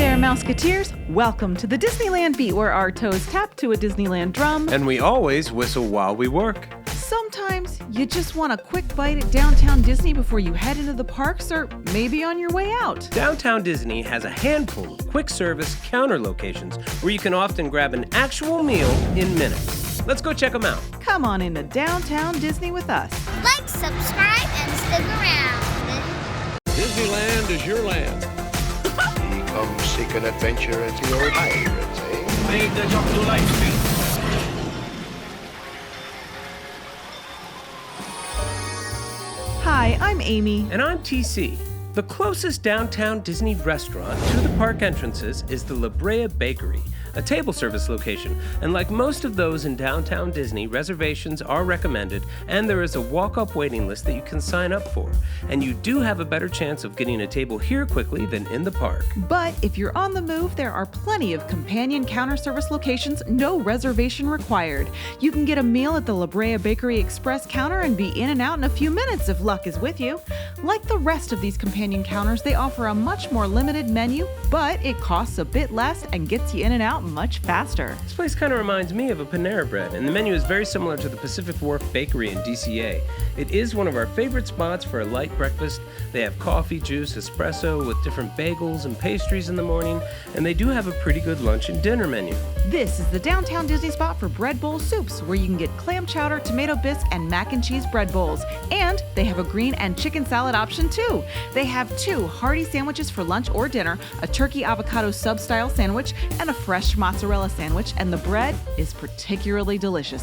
there, Mouseketeers. Welcome to the Disneyland Beat, where our toes tap to a Disneyland drum. And we always whistle while we work. Sometimes you just want a quick bite at downtown Disney before you head into the parks or maybe on your way out. Downtown Disney has a handful of quick service counter locations where you can often grab an actual meal in minutes. Let's go check them out. Come on into downtown Disney with us. Like, subscribe, and stick around. Disneyland is your land. Come seek an adventure into your pirates, eh? Make the jump to light speed. Hi, I'm Amy. And I'm TC. The closest downtown Disney restaurant to the park entrances is the Brea Bakery, a table service location, and like most of those in downtown Disney, reservations are recommended, and there is a walk-up waiting list that you can sign up for. And you do have a better chance of getting a table here quickly than in the park. But if you're on the move, there are plenty of companion counter service locations, no reservation required. You can get a meal at the La Brea Bakery Express counter and be in and out in a few minutes if luck is with you. Like the rest of these companion counters, they offer a much more limited menu, but it costs a bit less and gets you in and out much faster. This place kind of reminds me of a Panera Bread, and the menu is very similar to the Pacific Wharf Bakery in DCA. It is one of our favorite spots for a light breakfast. They have coffee, juice, espresso with different bagels and pastries in the morning, and they do have a pretty good lunch and dinner menu. This is the downtown Disney spot for bread bowl soups, where you can get clam chowder, tomato bisque, and mac and cheese bread bowls. And they have a green and chicken salad option too. They have 2 hearty sandwiches for lunch or dinner, a turkey avocado sub-style sandwich, and a fresh mozzarella sandwich, and the bread is particularly delicious.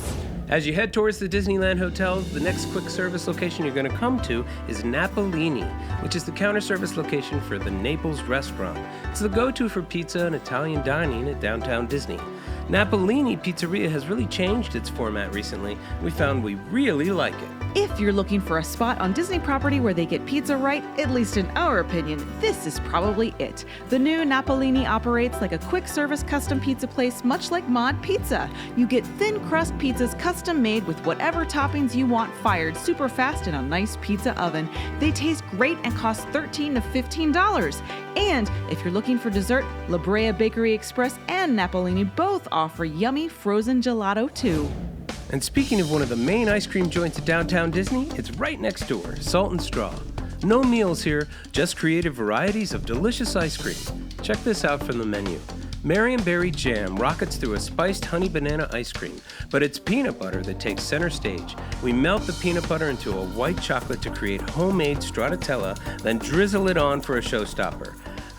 As you head towards the Disneyland Hotel, the next quick service location you're going to come to is Napolini, which is the counter service location for the Naples restaurant. It's the go-to for pizza and Italian dining at downtown Disney. Napolini Pizzeria has really changed its format recently. We found we really like it. If you're looking for a spot on Disney property where they get pizza right, at least in our opinion, this is probably it. The new Napolini operates like a quick service custom pizza place, much like Mod Pizza. You get thin crust pizzas custom made with whatever toppings you want, fired super fast in a nice pizza oven. They taste great and cost $13 to $15. And if you're looking for dessert, La Brea Bakery Express and Napolini both offer yummy frozen gelato too. And speaking of one of the main ice cream joints at downtown Disney, it's right next door, Salt and Straw. No meals here, just creative varieties of delicious ice cream. Check this out from the menu. Marionberry jam rockets through a spiced honey banana ice cream, but it's peanut butter that takes center stage. We melt the peanut butter into a white chocolate to create homemade stracciatella, then drizzle it on for a showstopper.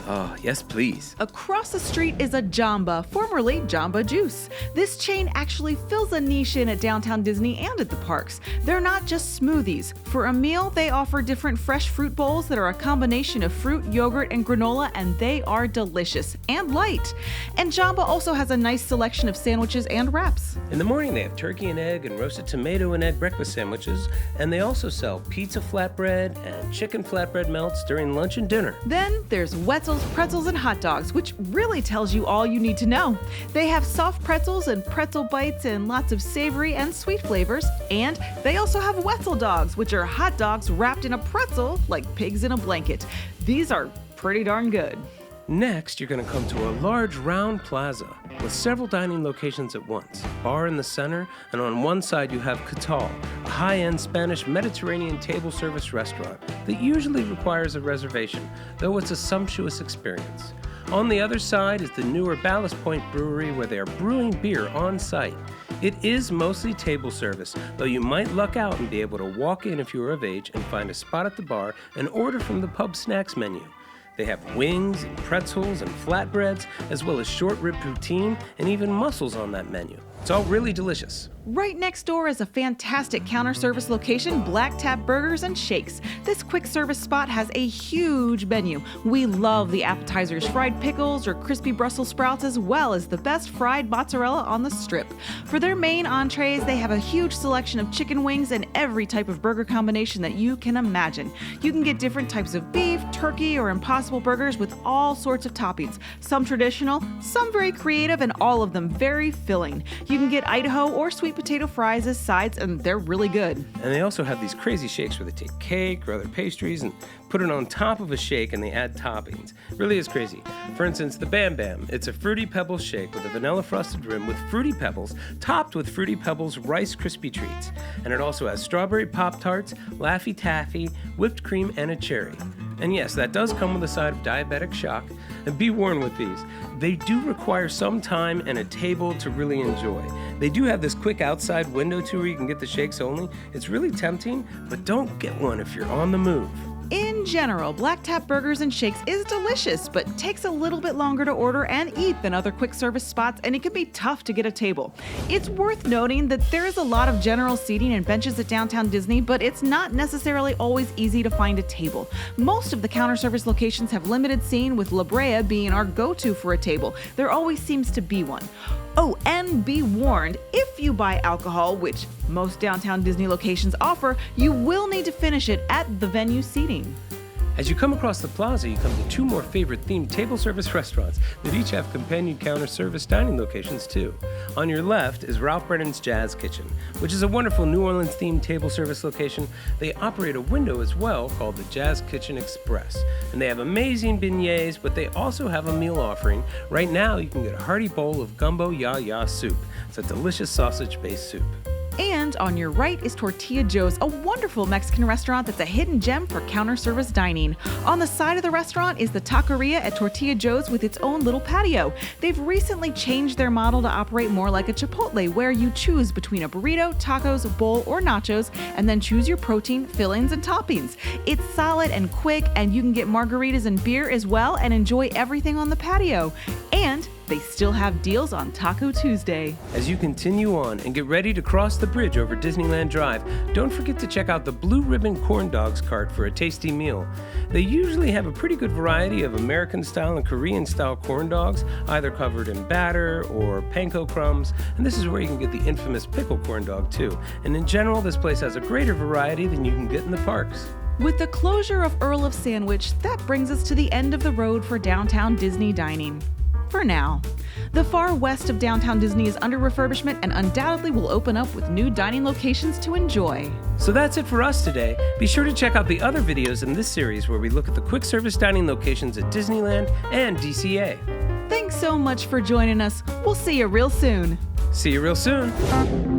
Oh, yes, please. Across the street is a Jamba, formerly Jamba Juice. This chain actually fills a niche in at downtown Disney and at the parks. They're not just smoothies. For a meal, they offer different fresh fruit bowls that are a combination of fruit, yogurt, and granola, and they are delicious and light. And Jamba also has a nice selection of sandwiches and wraps. In the morning, they have turkey and egg and roasted tomato and egg breakfast sandwiches, and they also sell pizza flatbread and chicken flatbread melts during lunch and dinner. Then there's Wetzels Pretzels and hot dogs, which really tells you all you need to know. They have soft pretzels and pretzel bites and lots of savory and sweet flavors. And they also have Wetzel dogs, which are hot dogs wrapped in a pretzel like pigs in a blanket. These are pretty darn good. Next, you're going to come to a large round plaza with several dining locations at once. Bar in the center, and on one side you have Koeppe, a high-end Spanish Mediterranean table service restaurant that usually requires a reservation, though it's a sumptuous experience. On the other side is the newer Ballast Brewery, where they are brewing beer on site. It is mostly table service, though you might luck out and be able to walk in if you are of age and find a spot at the bar and order from the pub snacks menu. They have wings and pretzels and flatbreads, as well as short rib poutine and even mussels on that menu. It's all really delicious. Right next door is a fantastic counter service location, Black Tap Burgers and Shakes. This quick service spot has a huge menu. We love the appetizers, fried pickles or crispy Brussels sprouts, as well as the best fried mozzarella on the strip. For their main entrees, they have a huge selection of chicken wings and every type of burger combination that you can imagine. You can get different types of beef, turkey, or impossible burgers with all sorts of toppings. Some traditional, some very creative, and all of them very filling. You can get Idaho or sweet potato fries as sides, and they're really good. And they also have these crazy shakes where they take cake or other pastries and put it on top of a shake and they add toppings. It really is crazy. For instance, the Bam Bam. It's a Fruity Pebbles shake with a vanilla frosted rim with Fruity Pebbles, topped with Fruity Pebbles Rice Krispie Treats. And it also has strawberry Pop-Tarts, Laffy Taffy, whipped cream, and a cherry. And yes, that does come with a side of diabetic shock. And be warned with these, they do require some time and a table to really enjoy. They do have this quick outside window too where you can get the shakes only. It's really tempting, but don't get one if you're on the move. In general, Black Tap Burgers and Shakes is delicious, but takes a little bit longer to order and eat than other quick service spots, and it can be tough to get a table. It's worth noting that there is a lot of general seating and benches at Downtown Disney, but it's not necessarily always easy to find a table. Most of the counter service locations have limited seating, with La Brea being our go-to for a table. There always seems to be one. Oh, and be warned, if you buy alcohol, which most Downtown Disney locations offer, you will need to finish it at the venue seating. As you come across the plaza, you come to two more favorite themed table service restaurants that each have companion counter service dining locations too. On your left is Ralph Brennan's Jazz Kitchen, which is a wonderful New Orleans themed table service location. They operate a window as well called the Jazz Kitchen Express. And they have amazing beignets, but they also have a meal offering. Right now, you can get a hearty bowl of gumbo ya soup. It's a delicious sausage-based soup. And on your right is Tortilla Joe's, a wonderful Mexican restaurant that's a hidden gem for counter service dining. On the side of the restaurant is the Taqueria at Tortilla Joe's with its own little patio. They've recently changed their model to operate more like a Chipotle, where you choose between a burrito, tacos, bowl, or nachos, and then choose your protein, fillings, and toppings. It's solid and quick, and you can get margaritas and beer as well and enjoy everything on the patio. And they still have deals on Taco Tuesday. As you continue on and get ready to cross the bridge over Disneyland Drive, don't forget to check out the Blue Ribbon Corn Dogs cart for a tasty meal. They usually have a pretty good variety of American-style and Korean-style corn dogs, either covered in batter or panko crumbs, and this is where you can get the infamous pickle corn dog too. And in general, this place has a greater variety than you can get in the parks. With the closure of Earl of Sandwich, that brings us to the end of the road for Downtown Disney dining. For now. The far west of Downtown Disney is under refurbishment and undoubtedly will open up with new dining locations to enjoy. So that's it for us today. Be sure to check out the other videos in this series where we look at the quick service dining locations at Disneyland and DCA. Thanks so much for joining us. We'll see you real soon. See you real soon.